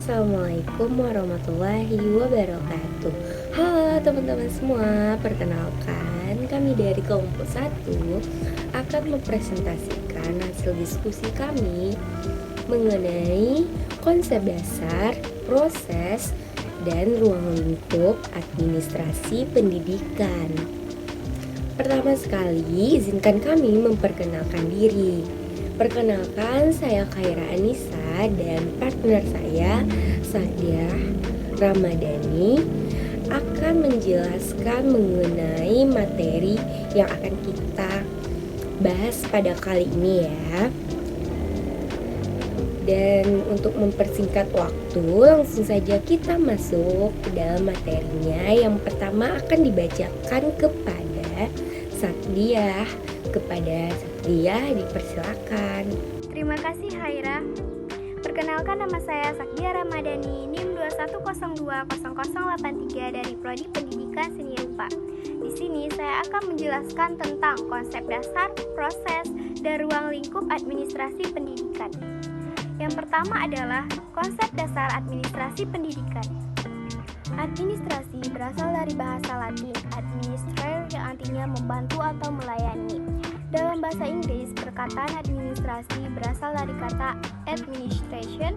Assalamualaikum warahmatullahi wabarakatuh. Halo teman-teman semua, perkenalkan kami dari kelompok 1 akan mempresentasikan hasil diskusi kami mengenai konsep dasar, proses, dan ruang lingkup administrasi pendidikan. Pertama sekali, izinkan kami memperkenalkan diri. Perkenalkan, saya Khaira Anissa dan partner saya, Sadiah Ramadhani, akan menjelaskan mengenai materi yang akan kita bahas pada kali ini ya. Dan untuk mempersingkat waktu, langsung saja kita masuk ke dalam materinya. Yang pertama akan dibacakan kepada Sadiah. Dipersilakan. Terima kasih Haira. Perkenalkan, nama saya Sakdia Ramadhani, NIM 21020083 dari Prodi Pendidikan Seni Rupa. Di sini saya akan menjelaskan tentang konsep dasar, proses, dan ruang lingkup administrasi pendidikan. Yang pertama adalah konsep dasar administrasi pendidikan. Administrasi berasal dari bahasa Latin administrare yang artinya membantu atau melayani. Dalam bahasa Inggris, perkataan administrasi berasal dari kata administration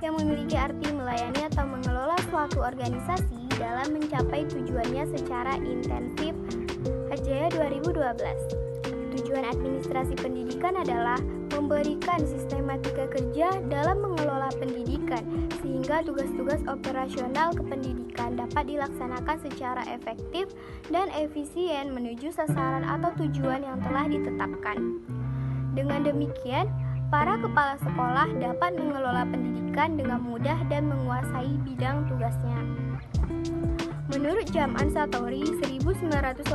yang memiliki arti melayani atau mengelola suatu organisasi dalam mencapai tujuannya secara intensif. Hajaya 2012. Tujuan administrasi pendidikan adalah memberikan sistematika kerja dalam mengelola pendidikan sehingga tugas-tugas operasional kependidikan dapat dilaksanakan secara efektif dan efisien menuju sasaran atau tujuan yang telah ditetapkan. Dengan demikian, para kepala sekolah dapat mengelola pendidikan dengan mudah dan menguasai bidang tugasnya. Menurut Jam'an Satori 1980,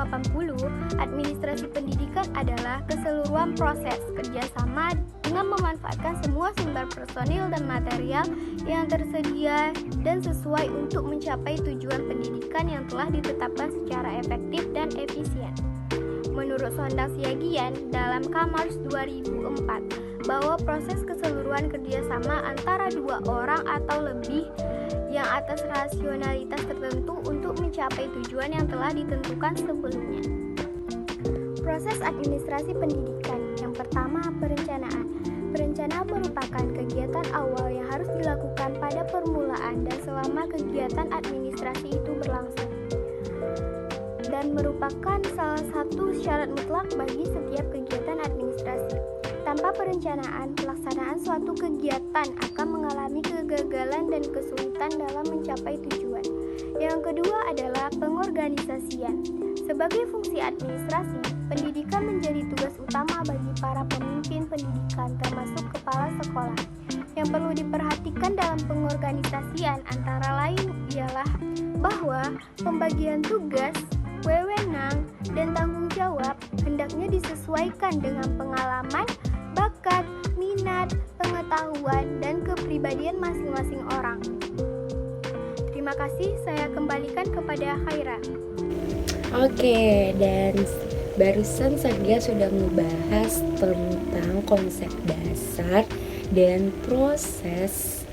administrasi pendidikan adalah keseluruhan proses kerjasama dengan memanfaatkan semua sumber personil dan material yang tersedia dan sesuai untuk mencapai tujuan pendidikan yang telah ditetapkan secara efektif dan efisien. Menurut Sondang Siagian dalam Kamars 2004, bahwa proses keseluruhan kerjasama antara dua orang atau lebih yang atas rasionalitas tertentu untuk mencapai tujuan yang telah ditentukan sebelumnya. Proses administrasi pendidikan. Yang pertama, perencanaan. Perencanaan merupakan kegiatan awal yang harus dilakukan pada permulaan dan selama kegiatan administrasi itu berlangsung, dan merupakan salah satu syarat mutlak bagi setiap kegiatan administrasi. Tanpa perencanaan, pelaksanaan suatu kegiatan akan mengalami kegagalan dan kesulitan dalam mencapai tujuan. Yang kedua adalah pengorganisasian. Sebagai fungsi administrasi, pendidikan menjadi tugas utama bagi para pemimpin pendidikan termasuk kepala sekolah. Yang perlu diperhatikan dalam pengorganisasian antara lain ialah bahwa pembagian tugas, wewenang, dan tanggung jawab hendaknya disesuaikan dengan pengalaman, bakat, minat, pengetahuan, dan kepribadian masing-masing orang. Terima kasih, saya kembalikan kepada Khaira. Oke, dan barusan saya sudah membahas tentang konsep dasar dan proses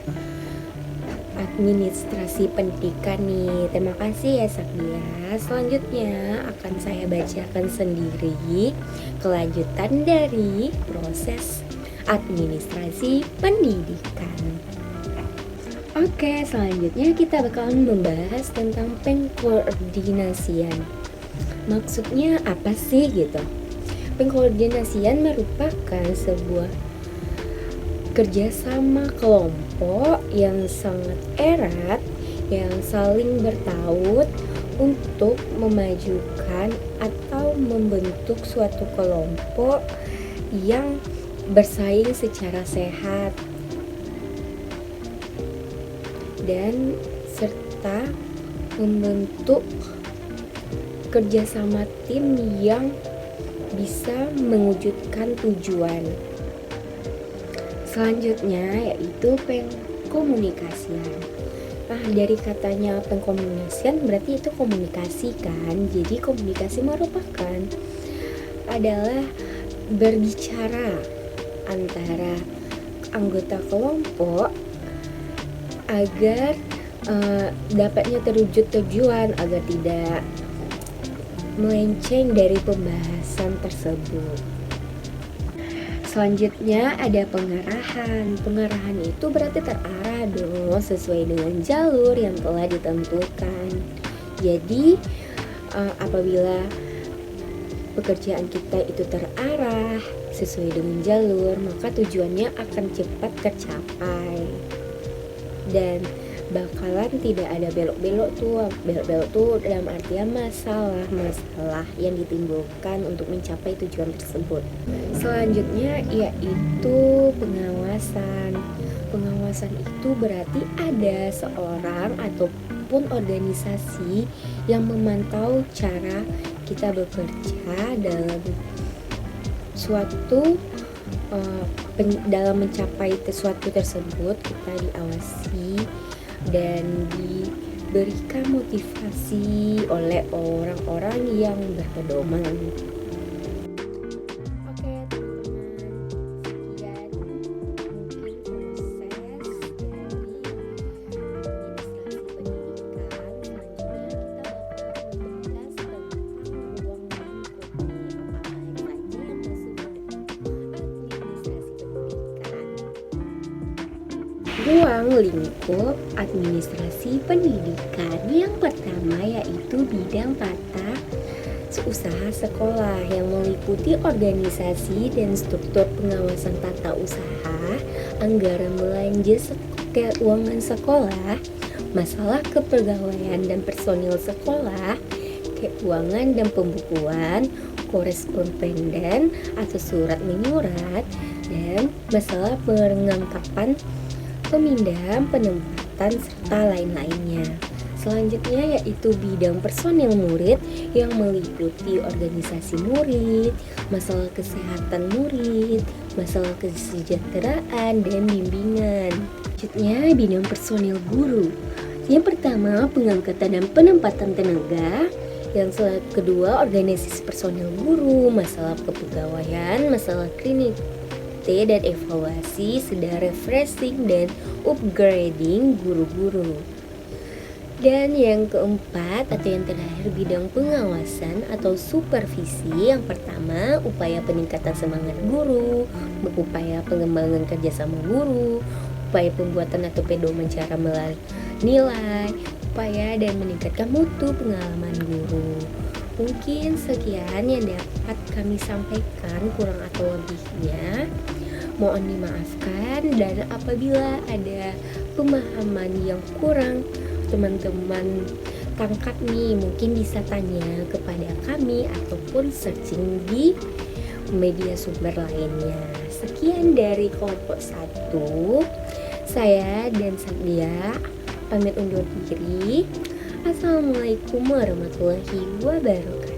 administrasi pendidikan nih. Terima kasih ya Sakdia. Selanjutnya akan saya bacakan sendiri kelanjutan dari proses administrasi pendidikan. Oke, selanjutnya kita bakalan membahas tentang pengkoordinasian. Maksudnya apa sih gitu? Pengkoordinasian merupakan sebuah kerjasama kelompok yang sangat erat yang saling bertaut untuk memajukan atau membentuk suatu kelompok yang bersaing secara sehat dan serta membentuk kerjasama tim yang bisa mewujudkan tujuan. Selanjutnya yaitu pengkomunikasian. Nah, dari katanya pengkomunikasian berarti itu komunikasi kan. Jadi komunikasi merupakan adalah berbicara antara anggota kelompok agar dapatnya terwujud tujuan, agar tidak melenceng dari pembahasan tersebut. Selanjutnya ada pengarahan. Pengarahan itu berarti terarah dong, sesuai dengan jalur yang telah ditentukan. Jadi apabila pekerjaan kita itu terarah sesuai dengan jalur, maka tujuannya akan cepat tercapai dan bakalan tidak ada belok-belok tuh. Belok-belok tuh dalam artian masalah yang ditimbulkan untuk mencapai tujuan tersebut. Selanjutnya yaitu pengawasan. Pengawasan itu berarti ada seorang ataupun organisasi yang memantau cara kita bekerja dalam suatu dalam mencapai sesuatu tersebut. Kita diawasi dan diberikan motivasi oleh orang-orang yang berpedoman. Oke teman-teman, sekian mungkin proses dari administrasi pendidikan. Selanjutnya kita bakal membahas tentang ruang lingkup administrasi pendidikan. Yang pertama yaitu bidang tata usaha sekolah yang meliputi organisasi dan struktur pengawasan tata usaha, anggaran belanja keuangan sekolah, masalah kepegawaian dan personil sekolah, keuangan dan pembukuan, koresponden atau surat menyurat, dan masalah pengangkatan, pemindahan, penempatan, serta lain-lainnya. Selanjutnya yaitu bidang personil murid yang meliputi organisasi murid, masalah kesehatan murid, masalah kesejahteraan, dan bimbingan. Selanjutnya bidang personil guru. Yang pertama pengangkatan dan penempatan tenaga. Yang kedua organisasi personil guru, masalah kepegawaian, masalah klinik dan evaluasi, sedang refreshing dan upgrading guru-guru. Dan yang keempat atau yang terakhir bidang pengawasan atau supervisi. Yang pertama upaya peningkatan semangat guru, upaya pengembangan kerjasama guru, upaya pembuatan atau pedoman cara menilai, upaya dan meningkatkan mutu pengalaman guru. Mungkin sekian yang dapat kami sampaikan, kurang atau lebihnya mohon dimaafkan, dan apabila ada pemahaman yang kurang teman-teman tangkap nih, mungkin bisa tanya kepada kami ataupun searching di media sumber lainnya. Sekian dari kelompok 1. Saya dan Sadia pamit undur diri. Assalamualaikum warahmatullahi wabarakatuh.